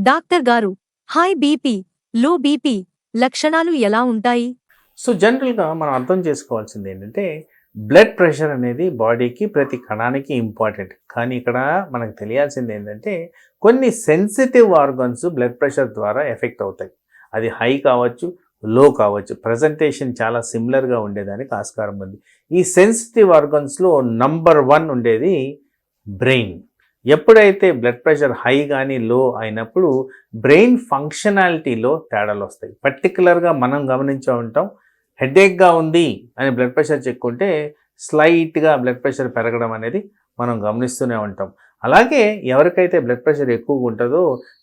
Doctor గారు, high BP, low BP లక్షణాలు ఎలా ఉంటాయి? సో జనరల్గా మనం అర్థం చేసుకోవాల్సింది ఏంటంటే బ్లడ్ ప్రెషర్ అనేది బాడీకి ప్రతి కణానికి ఇంపార్టెంట్. కానీ ఇక్కడ మనకు తెలియాల్సింది ఏంటంటే కొన్ని సెన్సిటివ్ ఆర్గన్స్ బ్లడ్ ప్రెషర్ ద్వారా ఎఫెక్ట్ అవుతాయి. అది హై కావచ్చు, లో కావచ్చు. ప్రజెంటేషన్ చాలా సిమిలర్గా ఉండేదానికి ఆస్కారం ఉంది. ఈ సెన్సిటివ్ ఆర్గన్స్లో నంబర్ 1 ఉండేది బ్రెయిన్. ఎప్పుడైతే బ్లడ్ ప్రెషర్ హై కానీ లో అయినప్పుడు బ్రెయిన్ ఫంక్షనాలిటీలో తేడాలు వస్తాయి. పర్టికులర్గా మనం గమనించే ఉంటాం, హెడేక్గా ఉంది అని బ్లడ్ ప్రెషర్ చెక్కుంటే స్లైట్గా బ్లడ్ ప్రెషర్ పెరగడం అనేది మనం గమనిస్తూనే ఉంటాం. అలాగే ఎవరికైతే బ్లడ్ ప్రెషర్ ఎక్కువగా ఉంటుందో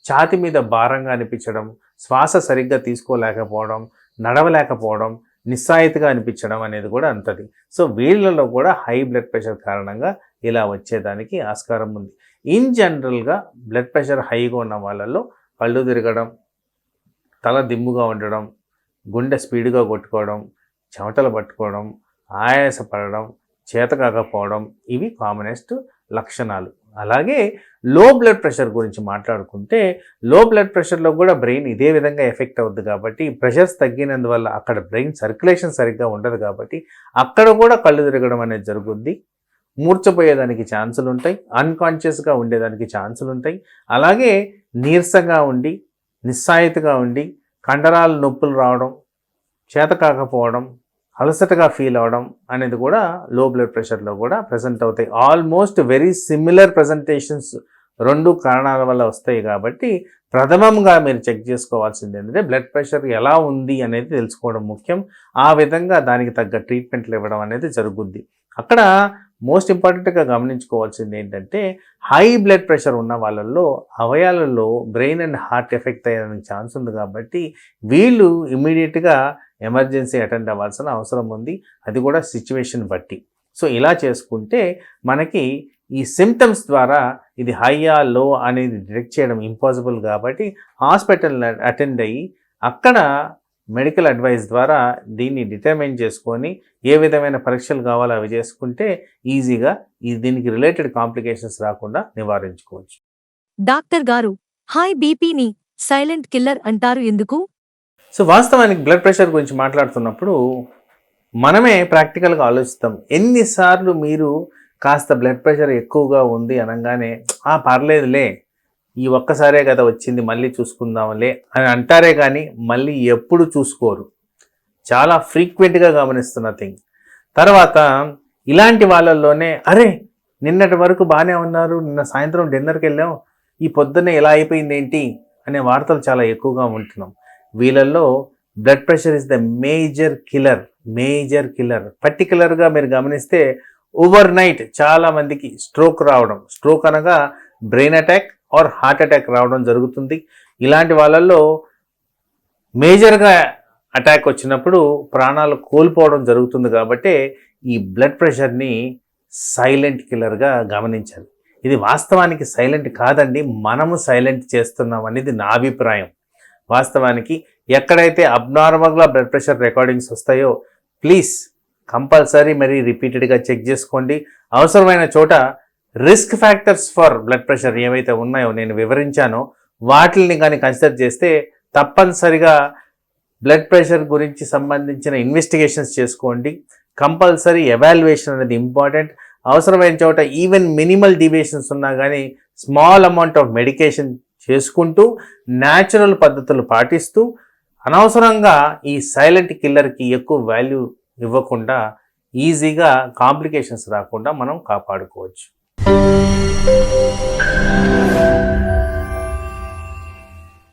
ఛాతి మీద భారంగా అనిపించడం, శ్వాస సరిగ్గా తీసుకోలేకపోవడం, నడవలేకపోవడం, నిస్సాయితీగా అనిపించడం అనేది కూడా ఉంటుంది. సో వీళ్ళలో కూడా హై బ్లడ్ ప్రెషర్ కారణంగా ఇలా వచ్చేదానికి ఆస్కారం ఉంది. ఇన్ జనరల్గా బ్లడ్ ప్రెషర్ హైగా ఉన్న వాళ్ళల్లో కళ్ళు తిరగడం, తల దిమ్ముగా ఉండడం, గుండె స్పీడ్గా కొట్టుకోవడం, చెమటలు పట్టుకోవడం, ఆయాసపడడం, చేత కాకపోవడం ఇవి కామనెస్ట్ లక్షణాలు. అలాగే లో బ్లడ్ ప్రెషర్ గురించి మాట్లాడుకుంటే లో బ్లడ్ ప్రెషర్లో కూడా బ్రెయిన్ ఇదే విధంగా ఎఫెక్ట్ అవుద్ది. కాబట్టి ప్రెషర్స్ తగ్గినందువల్ల అక్కడ బ్రెయిన్ సర్క్యులేషన్ సరిగ్గా ఉండదు కాబట్టి అక్కడ కూడా కళ్ళు తిరగడం అనేది జరుగుద్ది. మూర్చపోయేదానికి ఛాన్సులు ఉంటాయి, అన్కాన్షియస్గా ఉండేదానికి ఛాన్సులు ఉంటాయి. అలాగే నీరసంగా ఉండి, నిస్సాయితీగా ఉండి, కండరాలు నొప్పులు రావడం, చేత కాకపోవడం, అలసటగా ఫీల్ అవడం అనేది కూడా లో బ్లడ్ ప్రెషర్లో కూడా ప్రజెంట్ అవుతాయి. ఆల్మోస్ట్ వెరీ సిమిలర్ ప్రజెంటేషన్స్ రెండు కారణాల వల్ల వస్తాయి. కాబట్టి ప్రథమంగా మీరు చెక్ చేసుకోవాల్సింది ఏంటంటే బ్లడ్ ప్రెషర్ ఎలా ఉంది అనేది తెలుసుకోవడం ముఖ్యం. ఆ విధంగా దానికి తగ్గ ట్రీట్మెంట్లు ఇవ్వడం అనేది జరుగుద్ది. అక్కడ మోస్ట్ ఇంపార్టెంట్గా గమనించుకోవాల్సింది ఏంటంటే హై బ్లడ్ ప్రెషర్ ఉన్న వాళ్ళల్లో అవయాలలో బ్రెయిన్ అండ్ హార్ట్ ఎఫెక్ట్ అయ్యేదానికి ఛాన్స్ ఉంది. కాబట్టి వీళ్ళు ఇమ్మీడియట్గా ఎమర్జెన్సీ అటెండ్ అవ్వాల్సిన అవసరం ఉంది. అది కూడా సిచ్యువేషన్ బట్టి. సో ఇలా చేసుకుంటే మనకి ఈ సిమ్టమ్స్ ద్వారా ఇది హైయా లో అనేది డిటెక్ట్ చేయడం ఇంపాసిబుల్. కాబట్టి హాస్పిటల్ అటెండ్ అయ్యి అక్కడ మెడికల్ అడ్వైస్ ద్వారా దీన్ని డిటర్మైన్ చేసుకొని ఏ విధమైన పరీక్షలు కావాలో అవి చేసుకుంటే ఈజీగా దీనికి రిలేటెడ్ కాంప్లికేషన్స్ రాకుండా నివారించుకోవచ్చు. డాక్టర్ గారు, హై బీపీని సైలెంట్ కిల్లర్ అంటారు ఎందుకు? సో వాస్తవానికి బ్లడ్ ప్రెషర్ గురించి మాట్లాడుతున్నప్పుడు మనమే ప్రాక్టికల్గా ఆలోచిస్తాం. ఎన్నిసార్లు మీరు కాస్త బ్లడ్ ప్రెషర్ ఎక్కువగా ఉంది అనగానే పర్లేదులే, ఈ ఒక్కసారే కదా వచ్చింది, మళ్ళీ చూసుకుందాంలే అని అంటారే కానీ మళ్ళీ ఎప్పుడు చూసుకోరు. చాలా ఫ్రీక్వెంట్గా గమనిస్తున్న థింగ్. తర్వాత ఇలాంటి వాళ్ళల్లోనే అరే నిన్నటి వరకు బాగానే ఉన్నారు, నిన్న సాయంత్రం డిన్నర్కి వెళ్ళాం, ఈ పొద్దున్నే ఎలా అయిపోయింది ఏంటి అనే వార్తలు చాలా ఎక్కువగా ఉంటున్నాం. వీళ్ళల్లో blood pressure is the major killer. పర్టికులర్గా మీరు గమనిస్తే ఓవర్ నైట్ చాలా మందికి స్ట్రోక్ రావడం, స్ట్రోక్ అనగా brain attack or heart attack రావడం జరుగుతుంది. ఇలాంటి వాళ్ళల్లో మేజర్గా అటాక్ వచ్చినప్పుడు ప్రాణాలు కోల్పోవడం జరుగుతుంది. కాబట్టి ఈ బ్లడ్ ప్రెషర్ని సైలెంట్ కిల్లర్గా గమనించాలి. ఇది వాస్తవానికి సైలెంట్ కాదండి, మనము సైలెంట్ చేస్తున్నాం అనేది నా అభిప్రాయం. వాస్తవానికి ఎక్కడైతే అబ్నార్మల్గా బ్లడ్ ప్రెషర్ రికార్డింగ్స్ వస్తాయో ప్లీజ్ కంపల్సరీ మరి రిపీటెడ్గా చెక్ చేసుకోండి. అవసరమైన చోట risk factors for blood pressure ఏవైతే ఉన్నాయో నేను వివరించానో వాటిని కానీ కన్సిడర్ చేస్తే తప్పనిసరిగా బ్లడ్ ప్రెషర్ గురించి సంబంధించిన ఇన్వెస్టిగేషన్స్ చేసుకోండి. కంపల్సరీ ఎవాల్యుయేషన్ అనేది ఇంపార్టెంట్. అవసరమైన చోట ఈవెన్ మినిమల్ డీవియేషన్స్ ఉన్నా కానీ స్మాల్ అమౌంట్ ఆఫ్ మెడికేషన్ చేసుకుంటూ న్యాచురల్ పద్ధతులు పాటిస్తూ అనవసరంగా ఈ సైలెంట్ కిల్లర్కి ఎక్కువ వాల్యూ ఇవ్వకుండా ఈజీగా కాంప్లికేషన్స్ రాకుండా మనం కాపాడుకోవచ్చు.